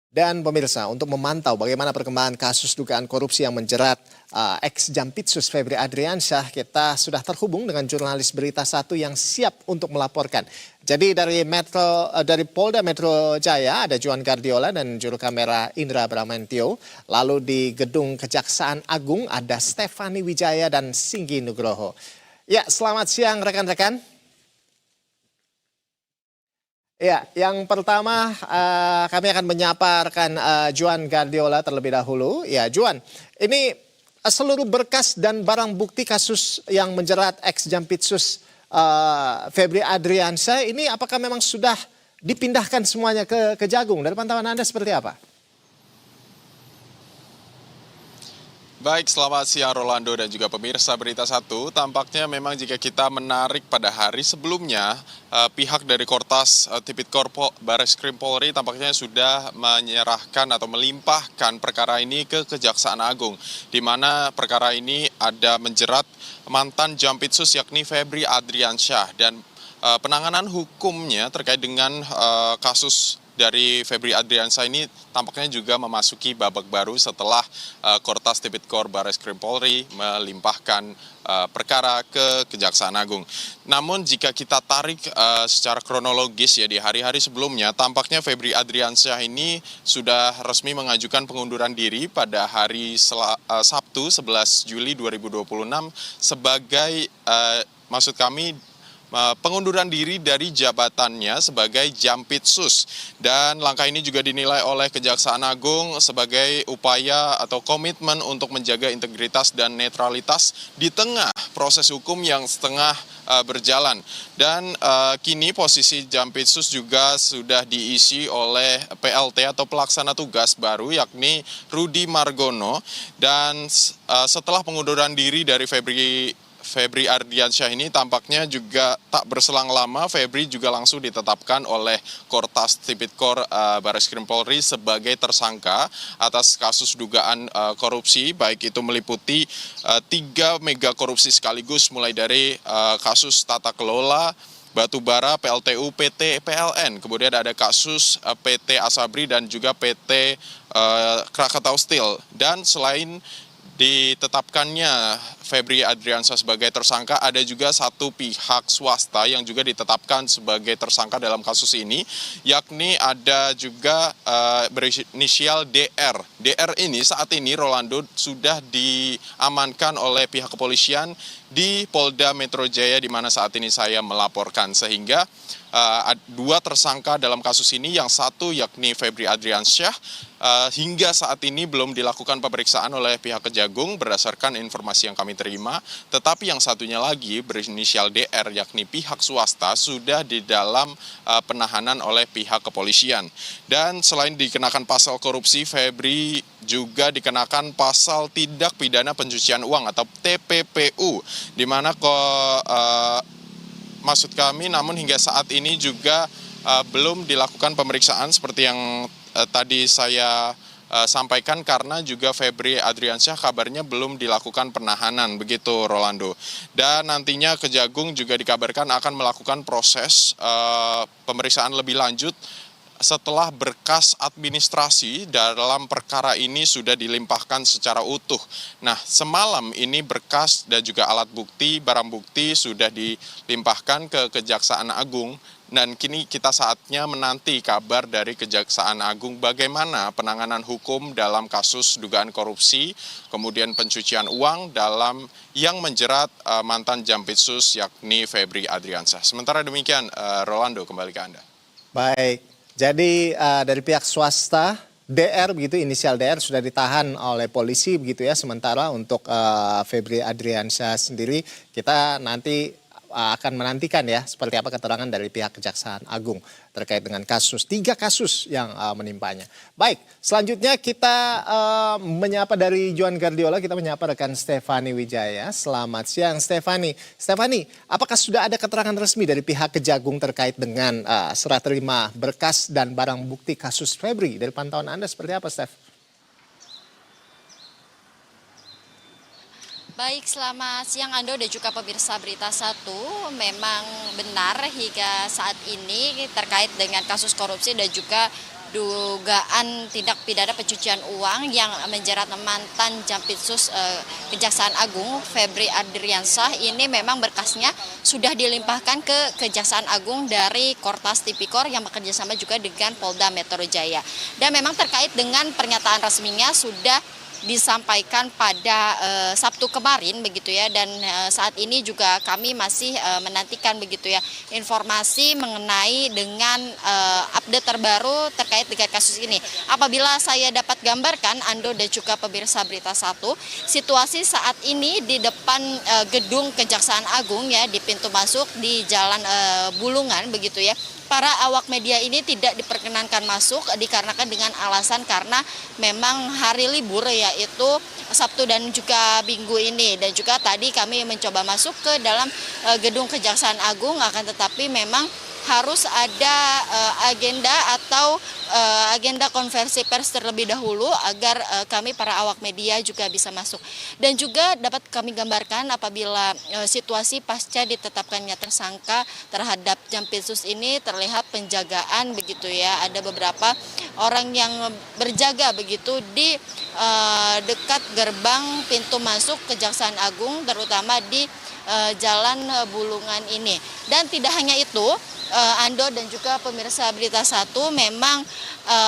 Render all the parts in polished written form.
Dan pemirsa, untuk memantau bagaimana perkembangan kasus dugaan korupsi yang menjerat ex Jampitsus Febri Adriansyah, kita sudah terhubung dengan jurnalis Berita Satu yang siap untuk melaporkan. Jadi dari Polda Metro Jaya ada Juan Guardiola dan juru kamera Indra Bramantio. Lalu di gedung Kejaksaan Agung ada Stefani Wijaya dan Singgi Nugroho. Ya, selamat siang rekan-rekan. Ya, yang pertama kami akan menyapa rekan Juan Guardiola terlebih dahulu. Ya, Juan, ini seluruh berkas dan barang bukti kasus yang menjerat ex Jampitsus Febri Adriansyah ini apakah memang sudah dipindahkan semuanya ke Kejagung? Dari pantauan Anda seperti apa? Baik, selamat siang Rolando dan juga pemirsa Berita Satu. Tampaknya memang jika kita menarik pada hari sebelumnya, pihak dari Kortas Tipikor Bareskrim Polri tampaknya sudah menyerahkan atau melimpahkan perkara ini ke Kejaksaan Agung, di mana perkara ini ada menjerat mantan Jampitsus yakni Febri Adriansyah, dan penanganan hukumnya terkait dengan kasus dari Febri Adriansyah ini tampaknya juga memasuki babak baru setelah Kortas Tipikor Bareskrim Polri melimpahkan perkara ke Kejaksaan Agung. Namun jika kita tarik secara kronologis ya, di hari-hari sebelumnya tampaknya Febri Adriansyah ini sudah resmi mengajukan pengunduran diri pada hari Sabtu 11 Juli 2026 sebagai pengunduran diri dari jabatannya sebagai Jampitsus. Dan langkah ini juga dinilai oleh Kejaksaan Agung sebagai upaya atau komitmen untuk menjaga integritas dan netralitas di tengah proses hukum yang setengah berjalan. Dan kini posisi Jampitsus juga sudah diisi oleh PLT atau pelaksana tugas baru yakni Rudy Margono. Dan setelah pengunduran diri dari Febri Adriansyah ini tampaknya juga tak berselang lama Febri juga langsung ditetapkan oleh Kortas Tipikor Bareskrim Polri sebagai tersangka atas kasus dugaan korupsi, baik itu meliputi 3 mega korupsi sekaligus, mulai dari kasus tata kelola batubara, PLTU, PT PLN, kemudian ada kasus PT Asabri dan juga PT Krakatau Steel. Dan selain ditetapkannya Febri Adriansyah sebagai tersangka, ada juga satu pihak swasta yang juga ditetapkan sebagai tersangka dalam kasus ini, yakni ada juga berinisial DR. DR ini saat ini Rolando sudah diamankan oleh pihak kepolisian di Polda Metro Jaya, di mana saat ini saya melaporkan, sehingga 2 tersangka dalam kasus ini, yang satu yakni Febri Adriansyah hingga saat ini belum dilakukan pemeriksaan oleh pihak Kejagung berdasarkan informasi yang kami terima, tetapi yang satunya lagi berinisial DR yakni pihak swasta sudah di dalam penahanan oleh pihak kepolisian. Dan selain dikenakan pasal korupsi, Febri juga dikenakan pasal tindak pidana pencucian uang atau TPPU, di mana maksud kami, namun hingga saat ini juga belum dilakukan pemeriksaan seperti yang tadi saya sampaikan, karena juga Febri Adriansyah kabarnya belum dilakukan penahanan, begitu Rolando. Dan nantinya Kejagung juga dikabarkan akan melakukan proses pemeriksaan lebih lanjut setelah berkas administrasi dalam perkara ini sudah dilimpahkan secara utuh. Nah, semalam ini berkas dan juga alat bukti, barang bukti sudah dilimpahkan ke Kejaksaan Agung, dan kini kita saatnya menanti kabar dari Kejaksaan Agung bagaimana penanganan hukum dalam kasus dugaan korupsi, kemudian pencucian uang dalam yang menjerat mantan Jampitsus yakni Febri Adriansyah. Sementara demikian, Rolando, kembali ke Anda. Baik. Jadi dari pihak swasta, DR begitu, inisial DR sudah ditahan oleh polisi begitu ya. Sementara untuk Febri Adriansyah sendiri kita nanti akan menantikan ya seperti apa keterangan dari pihak Kejaksaan Agung terkait dengan 3 kasus yang menimpanya. Baik, selanjutnya kita menyapa dari Juan Guardiola, kita menyapa rekan Stefani Wijaya. Selamat siang Stefani. Stefani, apakah sudah ada keterangan resmi dari pihak Kejagung terkait dengan serah terima berkas dan barang bukti kasus Febri? Dari pantauan Anda seperti apa, Stef? Baik, selamat siang Ando dan juga pemirsa Berita Satu. Memang benar hingga saat ini terkait dengan kasus korupsi dan juga dugaan tindak pidana pencucian uang yang menjerat mantan Jampitsus Kejaksaan Agung Febri Adriansyah. Ini memang berkasnya sudah dilimpahkan ke Kejaksaan Agung dari Kortas Tipikor yang bekerjasama juga dengan Polda Metro Jaya. Dan memang terkait dengan pernyataan resminya sudah disampaikan pada Sabtu kemarin begitu ya, dan saat ini juga kami masih menantikan begitu ya informasi mengenai dengan update terbaru terkait dengan kasus ini. Apabila saya dapat gambarkan Ando dan juga pemirsa Berita Satu, situasi saat ini di depan gedung Kejaksaan Agung ya, di pintu masuk di Jalan Bulungan begitu ya. Para awak media ini tidak diperkenankan masuk dikarenakan dengan alasan karena memang hari libur yaitu Sabtu dan juga Minggu ini. Dan juga tadi kami mencoba masuk ke dalam gedung Kejaksaan Agung, akan tetapi memang harus ada agenda atau agenda konversi pers terlebih dahulu agar kami para awak media juga bisa masuk. Dan juga dapat kami gambarkan apabila situasi pasca ditetapkannya tersangka terhadap Jampitsus ini terlihat penjagaan begitu ya. Ada beberapa orang yang berjaga begitu di dekat gerbang pintu masuk Kejaksaan Agung, terutama di Jalan Bulungan ini. Dan tidak hanya itu, Ando dan juga pemirsa Berita Satu, memang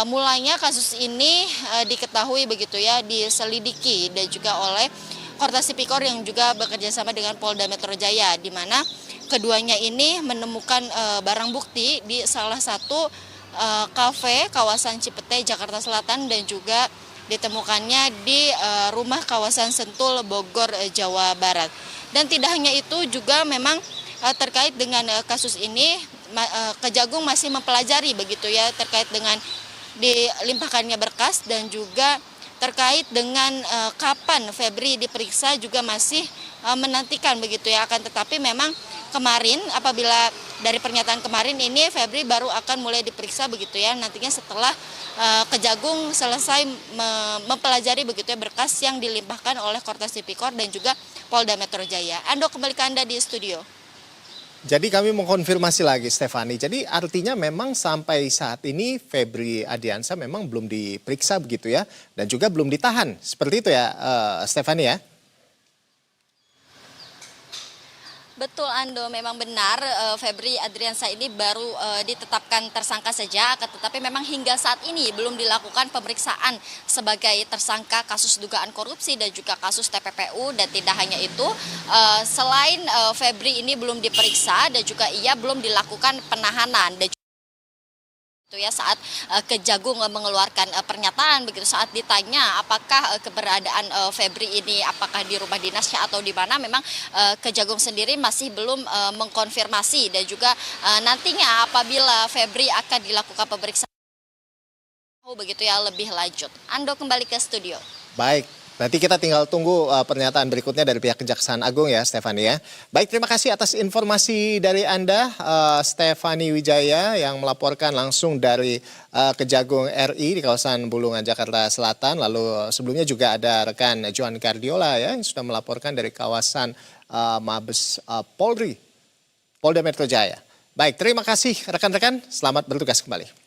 mulanya kasus ini diketahui begitu ya, diselidiki dan juga oleh Kortas Tipikor yang juga bekerja sama dengan Polda Metro Jaya, di mana keduanya ini menemukan barang bukti di salah satu kafe kawasan Cipete, Jakarta Selatan, dan juga ditemukannya di rumah kawasan Sentul, Bogor, Jawa Barat. Dan tidak hanya itu, juga memang terkait dengan kasus ini Kejagung masih mempelajari begitu ya terkait dengan dilimpahkannya berkas, dan juga terkait dengan kapan Febri diperiksa juga masih menantikan begitu ya. Akan tetapi memang kemarin, apabila dari pernyataan kemarin ini, Febri baru akan mulai diperiksa begitu ya nantinya setelah Kejagung selesai mempelajari begitu ya berkas yang dilimpahkan oleh Kortas Tipikor dan juga Polda Metro Jaya. Ando, kembali ke Anda di studio. Jadi kami mengkonfirmasi lagi, Stefani. Jadi artinya memang sampai saat ini Febri Adriansyah memang belum diperiksa begitu ya, dan juga belum ditahan. Seperti itu ya, Stefani ya? Betul Ando, memang benar Febri Adriansyah ini baru ditetapkan tersangka saja, tetapi memang hingga saat ini belum dilakukan pemeriksaan sebagai tersangka kasus dugaan korupsi dan juga kasus TPPU. Dan tidak hanya itu, selain Febri ini belum diperiksa dan juga ia belum dilakukan penahanan. Dan itu ya saat Kejagung mengeluarkan pernyataan begitu saat ditanya apakah keberadaan Febri ini apakah di rumah dinasnya atau di mana, memang Kejagung sendiri masih belum mengkonfirmasi. Dan juga nantinya apabila Febri akan dilakukan pemeriksaan begitu ya lebih lanjut. Ando, kembali ke studio. Baik. Nanti kita tinggal tunggu pernyataan berikutnya dari pihak Kejaksaan Agung ya, Stefani ya. Baik, terima kasih atas informasi dari Anda, Stefani Wijaya, yang melaporkan langsung dari Kejagung RI di kawasan Bulungan, Jakarta Selatan. Lalu sebelumnya juga ada rekan Johan Cardiola ya, yang sudah melaporkan dari kawasan Mabes Polri, Polda Metro Jaya. Baik, terima kasih rekan-rekan, selamat bertugas kembali.